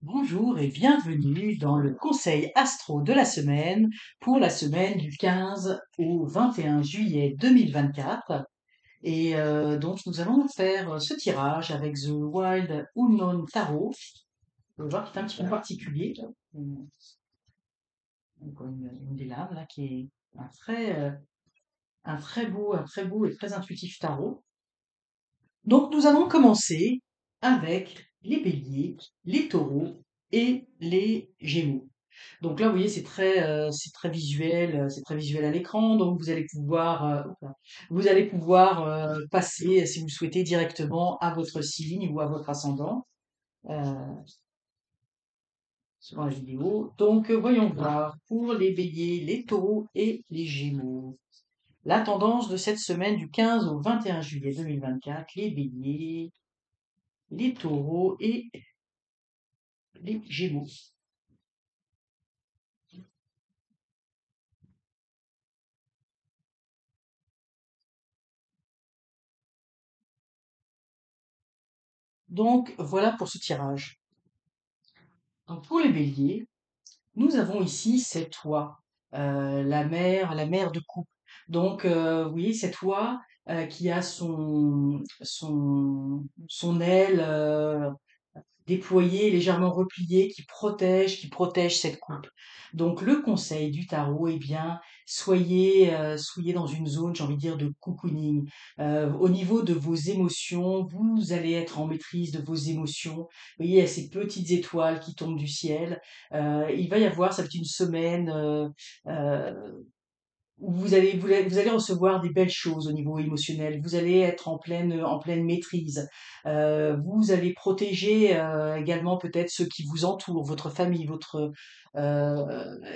Bonjour et bienvenue dans le conseil astro de la semaine pour la semaine du 15 au 21 juillet 2024. Donc nous allons faire ce tirage avec The Wild Unknown Tarot. Vous pouvez voir qu'il est un petit peu particulier. On on voit une des lames là qui est un très beau et très intuitif tarot. Donc nous allons commencer avec les béliers, les taureaux et les gémeaux. Donc là, vous voyez, c'est très visuel, c'est très visuel à l'écran. Donc vous allez pouvoir passer, si vous le souhaitez, directement à votre signe ou à votre ascendant, euh, selon la vidéo. Donc voyons voir pour les béliers, les taureaux et les gémeaux. La tendance de cette semaine du 15 au 21 juillet 2024, les béliers, les taureaux et les gémeaux. Donc voilà pour ce tirage. Donc pour les béliers, nous avons ici cette oie, la mère de coupe. Donc, vous voyez cette oie qui a son aile déployée, légèrement repliée, qui protège cette coupe. Donc, le conseil du tarot, eh bien, soyez dans une zone, j'ai envie de dire, de cocooning. Au niveau de vos émotions, vous allez être en maîtrise de vos émotions. Vous voyez, il y a ces petites étoiles qui tombent du ciel. Il va y avoir, ça va être une semaine euh, où vous allez recevoir des belles choses au niveau émotionnel. Vous allez être en pleine maîtrise. Vous allez protéger également peut-être ceux qui vous entourent, votre famille,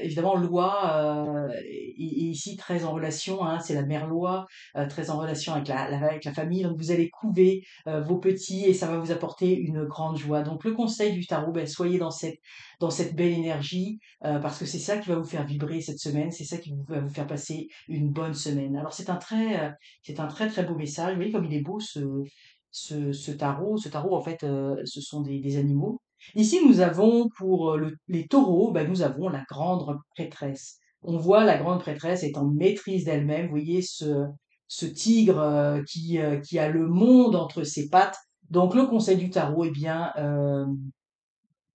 évidemment Loi est ici très en relation. Hein, c'est la mère Loi, très en relation avec avec la famille. Donc vous allez couver vos petits et ça va vous apporter une grande joie. Donc le conseil du tarot, ben, soyez dans cette belle énergie parce que c'est ça qui va vous faire vibrer cette semaine, c'est ça qui va vous faire passer une bonne semaine. Alors c'est un très très beau message. Vous voyez comme il est beau ce tarot. Ce tarot en fait, ce sont des animaux. Ici nous avons pour les taureaux, ben, nous avons la grande prêtresse. On voit la grande prêtresse est en maîtrise d'elle-même. Vous voyez ce tigre qui a le monde entre ses pattes. Donc le conseil du tarot, eh bien,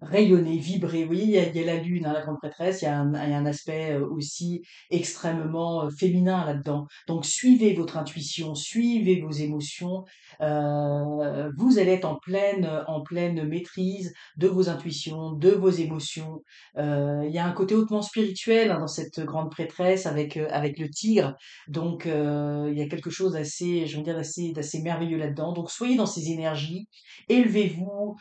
rayonner, vibrer. Vous voyez, il y a la lune, hein, la grande prêtresse, il y a un aspect aussi extrêmement féminin là-dedans. Donc suivez votre intuition, suivez vos émotions. Vous allez être en pleine maîtrise de vos intuitions, de vos émotions. Il y a un côté hautement spirituel hein, dans cette grande prêtresse avec le tigre. Donc il y a quelque chose d'assez, je veux dire, d'assez merveilleux là-dedans. Donc soyez dans ces énergies, élevez-vous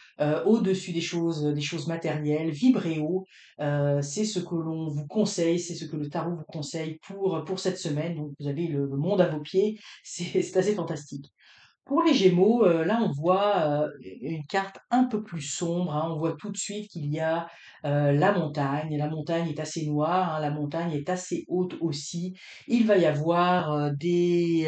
au-dessus des choses matérielles, vibrez haut. C'est ce que l'on vous conseille, c'est ce que le tarot vous conseille pour cette semaine. Donc vous avez le monde à vos pieds, c'est assez fantastique. Pour les Gémeaux, là on voit une carte un peu plus sombre, hein. On voit tout de suite qu'il y a la montagne. La montagne est assez noire, hein, la montagne est assez haute aussi. Il va y avoir des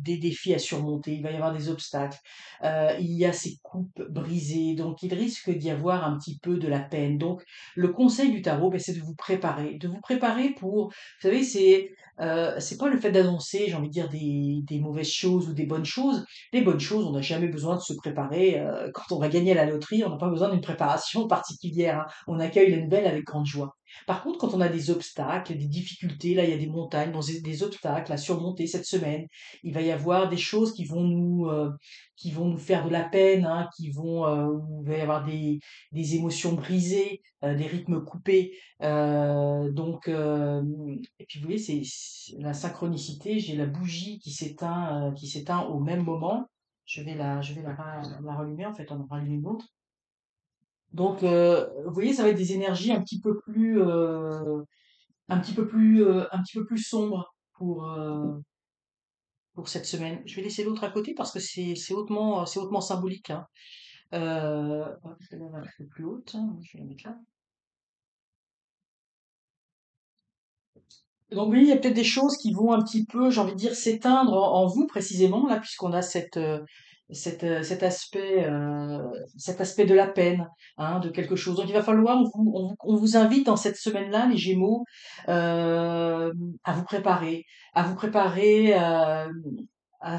défis à surmonter, il va y avoir des obstacles. Il y a ces coupes brisées, donc il risque d'y avoir un petit peu de la peine. Donc le conseil du tarot, ben, c'est de vous préparer pour, vous savez, c'est pas le fait d'annoncer, j'ai envie de dire, des mauvaises choses ou des bonnes choses. Les bonnes choses, on n'a jamais besoin de se préparer. Quand on va gagner à la loterie, on n'a pas besoin d'une préparation particulière. Hein. On accueille la nouvelle avec grande joie. Par contre, quand on a des obstacles, des difficultés, là, il y a des montagnes, donc des obstacles à surmonter cette semaine. Il va y avoir des choses qui vont nous faire de la peine, hein, où il va y avoir des émotions brisées, des rythmes coupés. Et puis vous voyez, c'est la synchronicité. J'ai la bougie qui s'éteint au même moment. Je vais la rallumer, en fait, on en rallume une autre. Donc, vous voyez, ça va être des énergies un petit peu plus sombres pour cette semaine. Je vais laisser l'autre à côté parce que c'est hautement symbolique, hein. Hop, celle-là va un peu plus haute, hein. Je vais la mettre là. Donc oui, il y a peut-être des choses qui vont un petit peu, j'ai envie de dire, s'éteindre en vous précisément, là, puisqu'on a cet aspect de la peine, hein, de quelque chose. Donc il va falloir, on vous invite dans cette semaine-là, les Gémeaux, euh, à vous préparer, à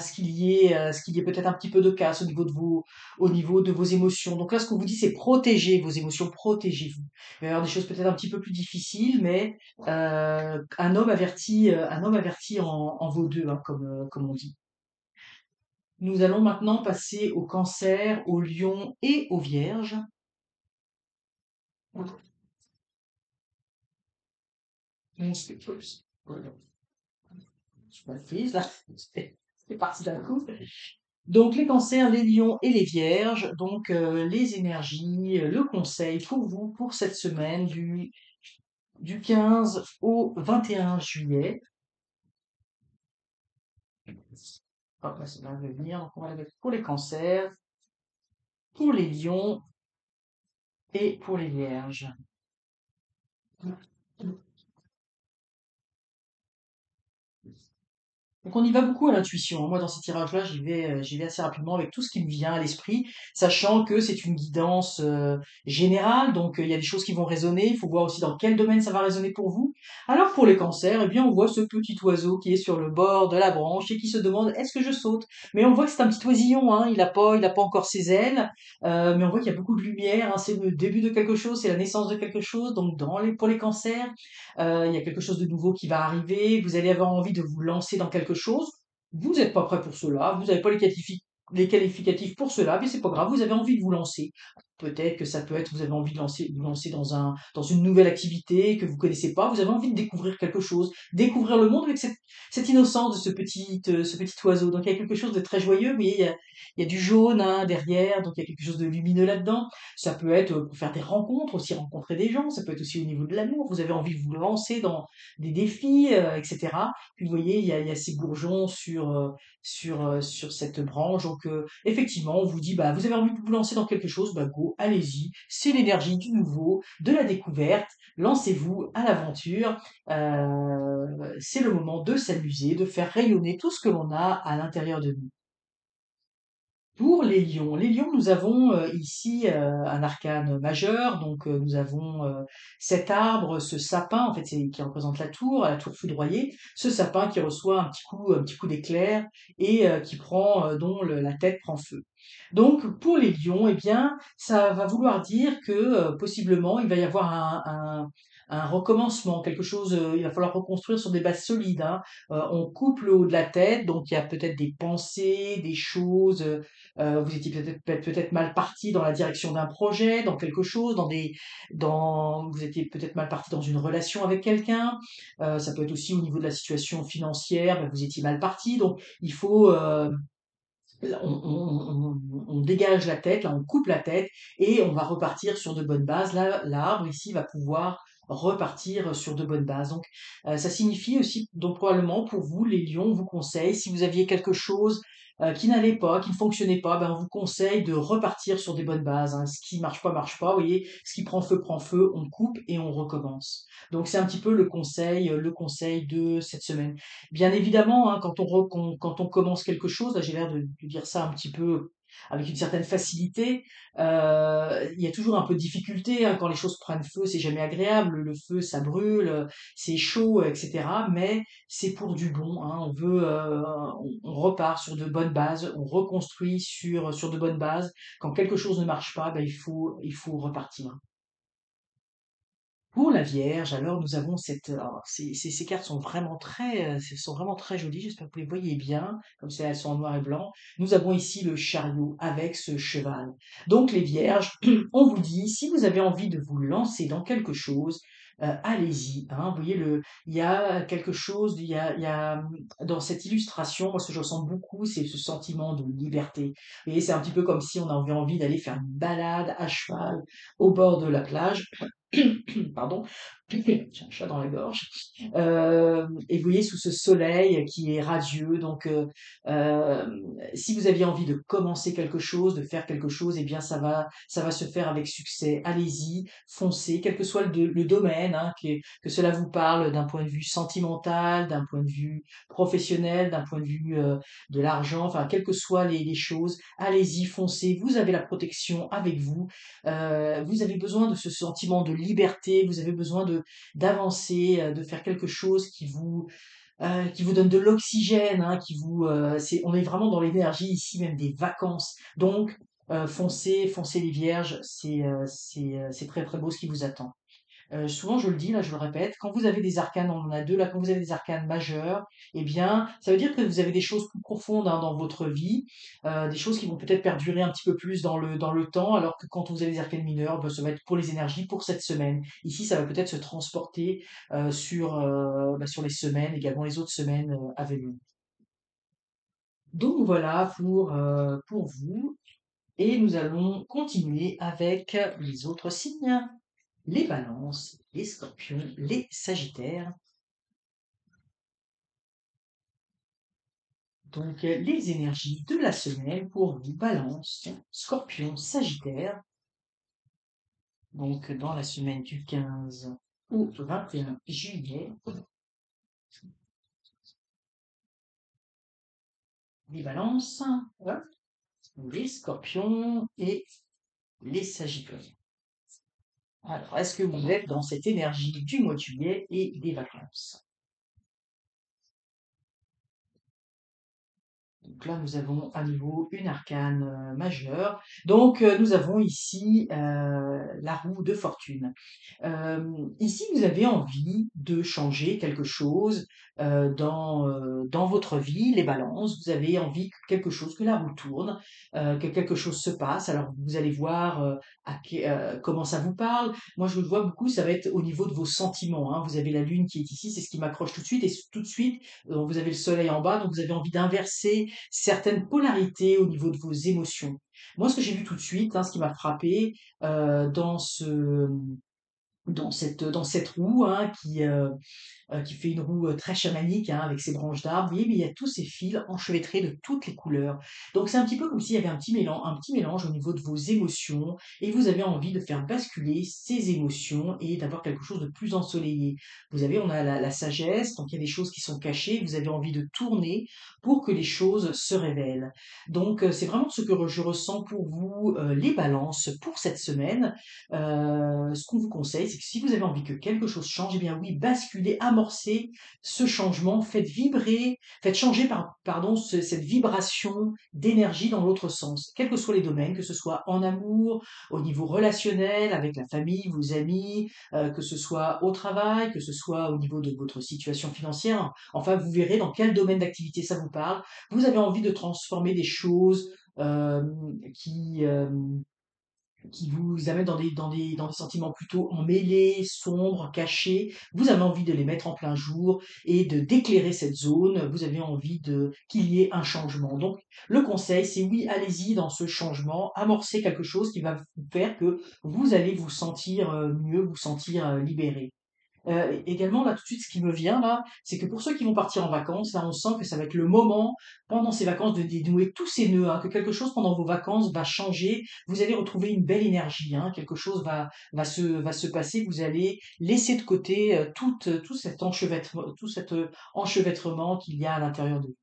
ce qu'il y ait peut-être un petit peu de casse au niveau de vos émotions. Donc là, ce qu'on vous dit, c'est protéger vos émotions, protégez-vous. Il va y avoir des choses peut-être un petit peu plus difficiles, mais un homme averti en vaut deux, hein, comme on dit. Nous allons maintenant passer au Cancer, au Lion et aux Vierges. Oups, voilà, je suis mal prise là, c'est parti d'un coup. Donc les cancers, les lions et les vierges, donc les énergies, le conseil pour vous pour cette semaine du 15 au 21 juillet. Hop, là, ça va venir. Donc on va la mettre pour les cancers, pour les lions et pour les vierges. Donc on y va beaucoup à l'intuition, hein. Moi, dans ces tirages-là, j'y vais assez rapidement avec tout ce qui me vient à l'esprit, sachant que c'est une guidance générale. Donc il y a des choses qui vont résonner. Il faut voir aussi dans quel domaine ça va résonner pour vous. Alors pour les cancers, eh bien on voit ce petit oiseau qui est sur le bord de la branche et qui se demande est-ce que je saute? Mais on voit que c'est un petit oisillon, hein. Il a pas encore ses ailes, mais on voit qu'il y a beaucoup de lumière, hein. C'est le début de quelque chose, c'est la naissance de quelque chose. Donc pour les cancers, il y a quelque chose de nouveau qui va arriver, vous allez avoir envie de vous lancer dans quelque chose, vous n'êtes pas prêt pour cela, vous n'avez pas les qualificatifs pour cela, mais c'est pas grave, vous avez envie de vous lancer. Peut-être que ça peut être, vous avez envie de vous lancer dans une nouvelle activité que vous connaissez pas, vous avez envie de découvrir quelque chose, découvrir le monde avec cette innocence de ce petit oiseau. Donc il y a quelque chose de très joyeux, vous voyez, il y a du jaune, hein, derrière, donc il y a quelque chose de lumineux là-dedans. Ça peut être pour faire des rencontres, aussi rencontrer des gens, ça peut être aussi au niveau de l'amour, vous avez envie de vous lancer dans des défis, etc. Puis vous voyez, il y a ces bourgeons sur cette branche. Donc effectivement, on vous dit, bah, vous avez envie de vous lancer dans quelque chose, bah go, allez-y. C'est l'énergie du nouveau, de la découverte. Lancez-vous à l'aventure. C'est le moment de s'amuser, de faire rayonner tout ce que l'on a à l'intérieur de nous. Pour les lions, nous avons ici un arcane majeur, donc nous avons cet arbre, ce sapin, en fait, qui représente la tour foudroyée, ce sapin qui reçoit un petit coup d'éclair et qui prend, dont la tête prend feu. Donc, pour les lions, eh bien, ça va vouloir dire que possiblement il va y avoir un recommencement, quelque chose, il va falloir reconstruire sur des bases solides, hein. On coupe le haut de la tête, donc il y a peut-être des pensées, des choses. Vous étiez peut-être mal parti dans la direction d'un projet, dans quelque chose, vous étiez peut-être mal parti dans une relation avec quelqu'un. Ça peut être aussi au niveau de la situation financière, ben, vous étiez mal parti. Donc il faut, là, on dégage la tête, là, on coupe la tête et on va repartir sur de bonnes bases. Là, l'arbre ici va pouvoir repartir sur de bonnes bases. Donc, ça signifie aussi, donc probablement pour vous, les lions, on vous conseille, si vous aviez quelque chose qui n'allait pas, qui ne fonctionnait pas, ben, on vous conseille de repartir sur des bonnes bases, hein. Ce qui marche pas. Vous voyez, ce qui prend feu, on coupe et on recommence. Donc, c'est un petit peu le conseil de cette semaine. Bien évidemment, hein, quand on commence quelque chose, là j'ai l'air de dire ça un petit peu avec une certaine facilité, il y a toujours un peu de difficulté, hein, quand les choses prennent feu, c'est jamais agréable, le feu ça brûle, c'est chaud, etc. Mais c'est pour du bon, hein, on repart sur de bonnes bases, on reconstruit sur de bonnes bases. Quand quelque chose ne marche pas, ben, il faut repartir. Pour la Vierge, alors nous avons alors, ces cartes sont vraiment très jolies. J'espère que vous les voyez bien, comme ça elles sont en noir et blanc. Nous avons ici le chariot avec ce cheval. Donc les Vierges, on vous dit, si vous avez envie de vous lancer dans quelque chose, allez-y, hein. Vous voyez il y a quelque chose, il y a dans cette illustration, moi ce que je ressens beaucoup, c'est ce sentiment de liberté. Vous voyez, c'est un petit peu comme si on avait envie d'aller faire une balade à cheval au bord de la plage. Pardon, j'ai un chat dans la gorge. Et vous voyez sous ce soleil qui est radieux. Donc, si vous aviez envie de commencer quelque chose, de faire quelque chose, eh bien, ça va se faire avec succès. Allez-y, foncez, quel que soit le domaine, hein, que cela vous parle d'un point de vue sentimental, d'un point de vue professionnel, d'un point de vue de l'argent, enfin, quelles que soient les choses, allez-y, foncez. Vous avez la protection avec vous. Vous avez besoin de ce sentiment de liberté, vous avez besoin de d'avancer, de faire quelque chose qui vous donne de l'oxygène, hein, on est vraiment dans l'énergie ici, même des vacances. Donc, foncez, foncez les vierges, c'est très très beau ce qui vous attend. Souvent je le dis, là je le répète, quand vous avez des arcanes, on en a 2 là, quand vous avez des arcanes majeures, eh bien, ça veut dire que vous avez des choses plus profondes, hein, dans votre vie, des choses qui vont peut-être perdurer un petit peu plus dans le temps, alors que quand vous avez des arcanes mineures, bah, ça va être pour les énergies pour cette semaine. Ici, ça va peut-être se transporter, sur les semaines, également les autres semaines, à venir. Donc voilà pour vous, et nous allons continuer avec les autres signes. Les balances, les scorpions, les sagittaires. Donc, les énergies de la semaine pour vous, balance, scorpion, sagittaire. Donc, dans la semaine du 15 au 21 juillet, les balances, hop, les scorpions et les sagittaires. Alors, est-ce que vous êtes dans cette énergie du mois de juillet et des vacances? Donc là, nous avons à nouveau une arcane majeure. Donc, nous avons ici la roue de fortune. Ici, vous avez envie de changer quelque chose dans votre vie, les balances. Vous avez envie que quelque chose, que la roue tourne, que quelque chose se passe. Alors, vous allez voir comment ça vous parle. Moi, je le vois beaucoup, ça va être au niveau de vos sentiments, hein. Vous avez la lune qui est ici, c'est ce qui m'accroche tout de suite. Et tout de suite, vous avez le soleil en bas, donc vous avez envie d'inverser certaines polarités au niveau de vos émotions. Moi, ce que j'ai vu tout de suite, hein, ce qui m'a frappé dans cette roue, hein, qui fait une roue très chamanique, hein, avec ses branches d'arbres. Vous voyez, mais il y a tous ces fils enchevêtrés de toutes les couleurs. Donc c'est un petit peu comme s'il y avait un petit mélange au niveau de vos émotions, et vous avez envie de faire basculer ces émotions et d'avoir quelque chose de plus ensoleillé. Vous avez, on a la sagesse, donc il y a des choses qui sont cachées, vous avez envie de tourner pour que les choses se révèlent. Donc c'est vraiment ce que je ressens pour vous, les balances pour cette semaine. Ce qu'on vous conseille, c'est que si vous avez envie que quelque chose change, eh bien oui, basculez, amorcez ce changement, faites changer cette vibration d'énergie dans l'autre sens, quels que soient les domaines, que ce soit en amour, au niveau relationnel, avec la famille, vos amis, que ce soit au travail, que ce soit au niveau de votre situation financière. Enfin, vous verrez dans quel domaine d'activité ça vous parle. Vous avez envie de transformer des choses euh, qui, euh, qui vous amène dans des sentiments plutôt emmêlés, sombres, cachés. Vous avez envie de les mettre en plein jour et de d'éclairer cette zone. Vous avez envie qu'il y ait un changement. Donc, le conseil, c'est oui, allez-y dans ce changement, amorcez quelque chose qui va vous faire que vous allez vous sentir mieux, vous sentir libéré. Également, là, tout de suite, ce qui me vient, là, c'est que pour ceux qui vont partir en vacances, là, on sent que ça va être le moment, pendant ces vacances, de dénouer tous ces nœuds, hein, que quelque chose pendant vos vacances va changer. Vous allez retrouver une belle énergie, hein, quelque chose va se passer. Vous allez laisser de côté tout cet enchevêtrement qu'il y a à l'intérieur de vous.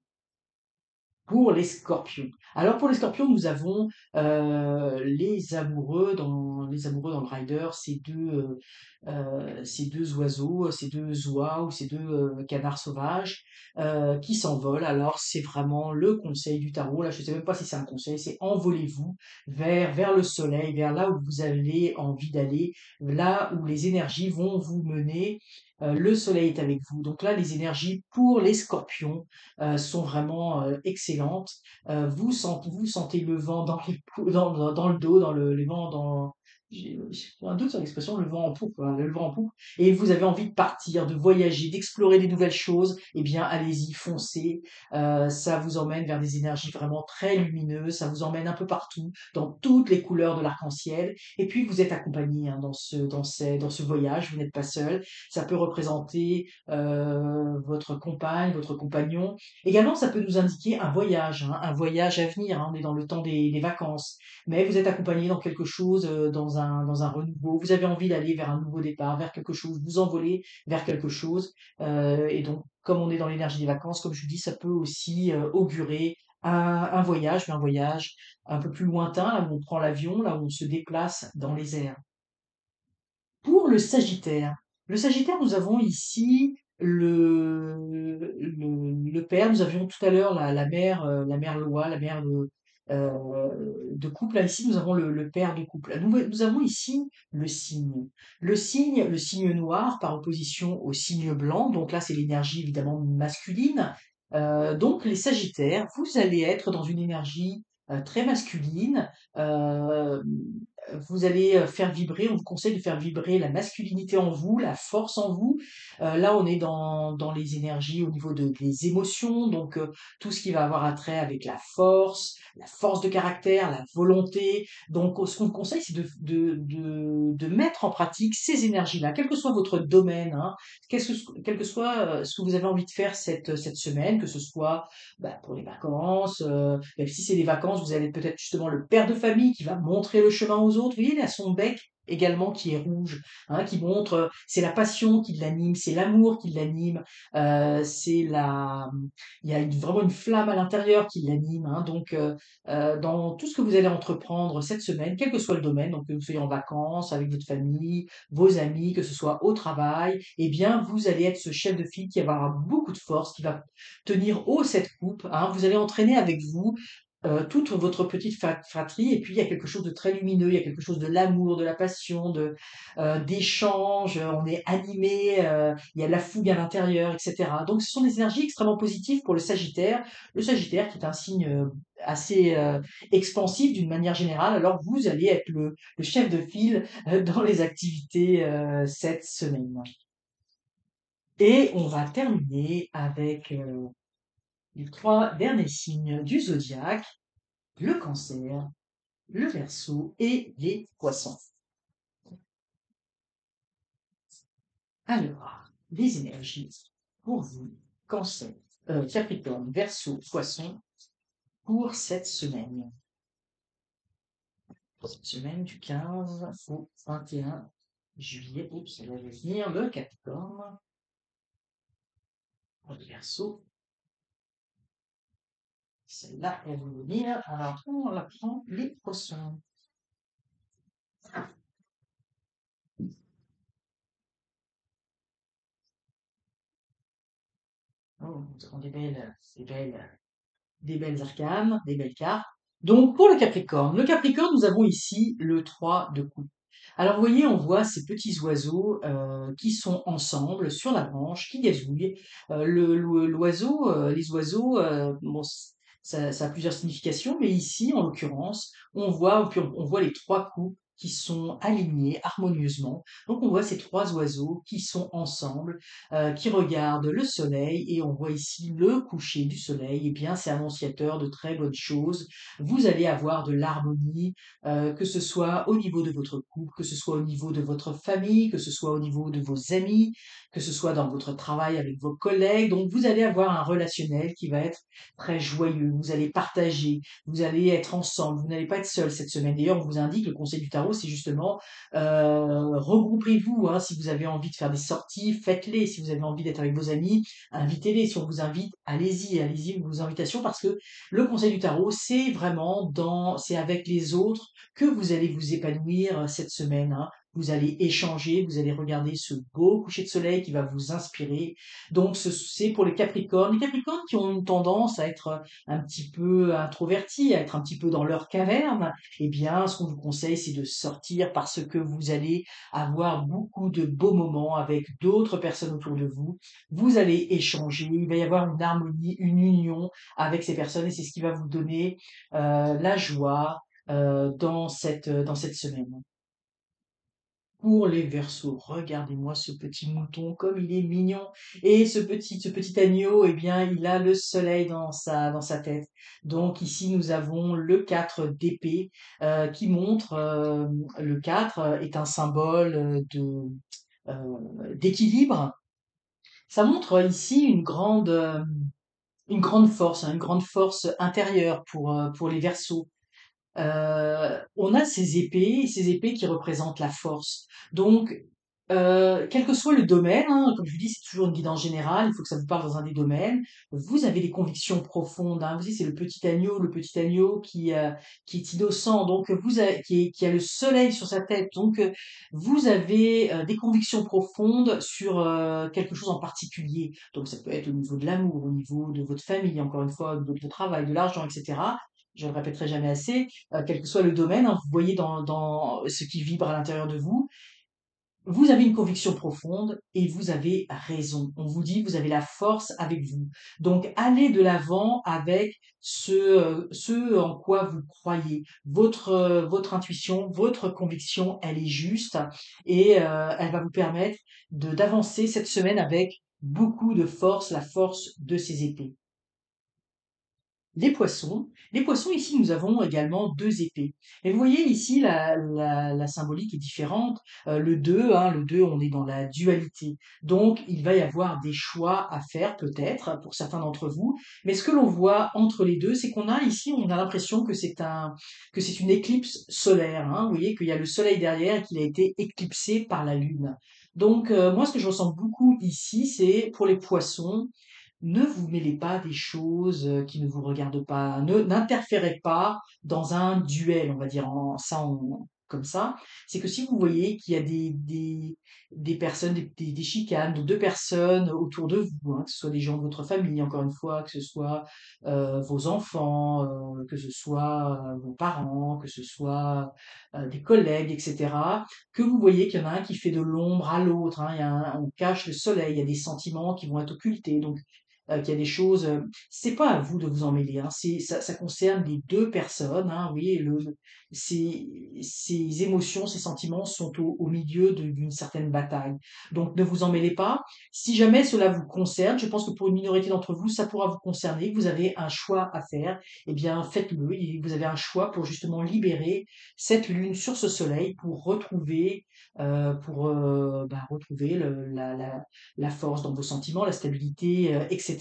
Pour les scorpions. Alors pour les scorpions, nous avons les amoureux dans le rider, ces deux oiseaux, ces deux oies ou ces deux canards sauvages qui s'envolent. Alors c'est vraiment le conseil du tarot. Là, je ne sais même pas si c'est un conseil, c'est envolez-vous vers le soleil, vers là où vous avez envie d'aller, là où les énergies vont vous mener. Le soleil est avec vous. Donc là, les énergies pour les scorpions sont vraiment excellentes. Vous sentez le vent dans le dos, les vents j'ai un doute sur l'expression le vent en poupe, hein, le vent en poupe, et vous avez envie de partir, de voyager, d'explorer des nouvelles choses, eh bien, allez-y, foncez. Ça vous emmène vers des énergies vraiment très lumineuses, ça vous emmène un peu partout, dans toutes les couleurs de l'arc-en-ciel. Et puis, vous êtes accompagné hein, dans ce voyage, vous n'êtes pas seul. Ça peut représenter votre compagne, votre compagnon. Également, ça peut nous indiquer un voyage à venir. Hein, on est dans le temps des vacances, mais vous êtes accompagné dans quelque chose, dans un renouveau. Vous avez envie d'aller vers un nouveau départ, vers quelque chose, vous envoler vers quelque chose. Et donc, comme on est dans l'énergie des vacances, comme je vous dis, ça peut aussi augurer un voyage, mais un voyage un peu plus lointain, là où on prend l'avion, là où on se déplace dans les airs. Pour le Sagittaire, nous avons ici le père. Nous avions tout à l'heure la mère loi, la mère de couple. Là, ici, nous avons le père de couple. Nous avons ici le signe. Le signe noir par opposition au signe blanc. Donc là, c'est l'énergie évidemment masculine. Donc les Sagittaires, vous allez être dans une énergie très masculine. Euh, Vous allez faire vibrer, on vous conseille de faire vibrer la masculinité en vous, la force en vous. Là, on est dans les énergies au niveau des émotions, donc tout ce qui va avoir attrait avec la force de caractère, la volonté. Donc, ce qu'on vous conseille, c'est de mettre en pratique ces énergies-là, quel que soit votre domaine, hein, quel que soit ce que vous avez envie de faire cette semaine, que ce soit bah, pour les vacances, même si c'est des vacances, vous avez peut-être justement le père de famille qui va montrer le chemin aux autres. Vous voyez, il a son bec également qui est rouge, hein, qui montre, c'est la passion qui l'anime, c'est l'amour qui l'anime, c'est il y a vraiment une flamme à l'intérieur qui l'anime. Hein, donc, dans tout ce que vous allez entreprendre cette semaine, quel que soit le domaine, donc que vous soyez en vacances, avec votre famille, vos amis, que ce soit au travail, eh bien, vous allez être ce chef de file qui va avoir beaucoup de force, qui va tenir haut cette coupe. Hein. Vous allez entraîner avec vous toute votre petite fratrie, et puis il y a quelque chose de très lumineux, il y a quelque chose de l'amour, de la passion, d'échange, on est animé, il y a de la fougue à l'intérieur, etc. Donc ce sont des énergies extrêmement positives pour le Sagittaire qui est un signe assez expansif d'une manière générale, alors vous allez être le chef de file dans les activités cette semaine. Et on va terminer avec les trois derniers signes du zodiaque, le Cancer, le Verseau et les Poissons. Alors, les énergies pour vous, Cancer, Capricorne, Verseau, Poisson, pour cette semaine. Cette semaine du 15 au 21 juillet. Oups, ça va venir le Capricorne, le Verseau. Celle-là, elle va venir. Alors, on la prend les Poissons. Oh, nous avons des belles arcanes, des belles cartes. Donc pour le Capricorne, nous avons ici le 3 de coupe. Alors vous voyez, on voit ces petits oiseaux qui sont ensemble sur la branche, qui gazouillent. L'oiseau, les oiseaux, bon, ça a plusieurs significations, mais ici, en l'occurrence, on voit les trois coupes qui sont alignés harmonieusement. Donc on voit ces trois oiseaux qui sont ensemble, qui regardent le soleil, et on voit ici le coucher du soleil. Eh bien, c'est annonciateur de très bonnes choses. Vous allez avoir de l'harmonie, que ce soit au niveau de votre couple, que ce soit au niveau de votre famille, que ce soit au niveau de vos amis, que ce soit dans votre travail avec vos collègues. Donc vous allez avoir un relationnel qui va être très joyeux. Vous allez partager, vous allez être ensemble, vous n'allez pas être seul cette semaine. D'ailleurs, on vous indique, le conseil du tarot, c'est justement regroupez-vous. Hein, si vous avez envie de faire des sorties, faites-les. Si vous avez envie d'être avec vos amis, invitez-les. Si on vous invite, allez-y, allez-y vos invitations, parce que le conseil du tarot, c'est avec les autres que vous allez vous épanouir cette semaine. Hein. Vous allez échanger, vous allez regarder ce beau coucher de soleil qui va vous inspirer. Donc, c'est pour les Capricornes. Les Capricornes qui ont une tendance à être un petit peu introvertis, à être un petit peu dans leur caverne. Eh bien, ce qu'on vous conseille, c'est de sortir, parce que vous allez avoir beaucoup de beaux moments avec d'autres personnes autour de vous. Vous allez échanger, il va y avoir une harmonie, une union avec ces personnes, et c'est ce qui va vous donner la joie dans cette semaine. Pour les Verseaux, regardez-moi ce petit mouton comme il est mignon. Et ce petit agneau, eh bien, il a le soleil dans sa tête. Donc ici, nous avons le 4 d'épée qui montre, le 4 est un symbole d'équilibre. Ça montre ici une grande force, hein, une grande force intérieure pour les Verseaux. On a ces épées qui représentent la force. Donc, quel que soit le domaine, hein, comme je vous dis, c'est toujours une guidance générale, il faut que ça vous parle dans un des domaines. Vous avez des convictions profondes, hein. Vous savez, c'est le petit agneau qui est innocent, donc qui a le soleil sur sa tête. Donc, vous avez des convictions profondes sur quelque chose en particulier. Donc, ça peut être au niveau de l'amour, au niveau de votre famille, encore une fois, de votre travail, de l'argent, etc. Je ne le répéterai jamais assez, quel que soit le domaine, hein, vous voyez dans ce qui vibre à l'intérieur de vous, vous avez une conviction profonde et vous avez raison. On vous dit, vous avez la force avec vous. Donc, allez de l'avant avec ce en quoi vous croyez. Votre intuition, votre conviction, elle est juste et elle va vous permettre d'avancer cette semaine avec beaucoup de force, la force de ces épées. Les poissons. Les poissons, ici, nous avons également deux épées. Et vous voyez ici, la symbolique est différente. Le 2, hein, le 2, on est dans la dualité. Donc, il va y avoir des choix à faire, peut-être, pour certains d'entre vous. Mais ce que l'on voit entre les deux, c'est qu'on a ici, on a l'impression que c'est une éclipse solaire, hein. Vous voyez qu'il y a le soleil derrière et qu'il a été éclipsé par la lune. Donc, moi, ce que je ressens beaucoup ici, c'est pour les poissons, ne vous mêlez pas des choses qui ne vous regardent pas. N'interférez pas dans un duel, on va dire comme ça. C'est que si vous voyez qu'il y a des personnes, des chicanes de deux personnes autour de vous, hein, que ce soit des gens de votre famille, encore une fois, que ce soit vos enfants, que ce soit vos parents, que ce soit des collègues, etc., que vous voyez qu'il y en a un qui fait de l'ombre à l'autre, hein, on cache le soleil, il y a des sentiments qui vont être occultés. Donc, qu'il y a des choses, c'est pas à vous de vous en mêler, hein, ça concerne les 2 personnes, hein, vous voyez ces émotions, ces sentiments sont au milieu d'une certaine bataille. Donc ne vous en mêlez pas. Si jamais cela vous concerne, je pense que pour une minorité d'entre vous, ça pourra vous concerner, vous avez un choix à faire, eh bien faites-le et vous avez un choix pour justement libérer cette lune sur ce soleil pour retrouver la force dans vos sentiments, la stabilité, etc.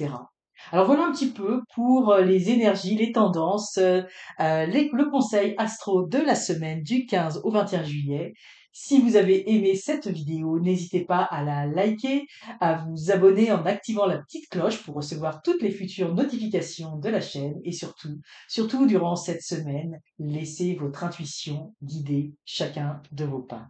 Alors voilà un petit peu pour les énergies, les tendances, le conseil astro de la semaine du 15 au 21 juillet. Si vous avez aimé cette vidéo, n'hésitez pas à la liker, à vous abonner en activant la petite cloche pour recevoir toutes les futures notifications de la chaîne et surtout durant cette semaine, laissez votre intuition guider chacun de vos pas.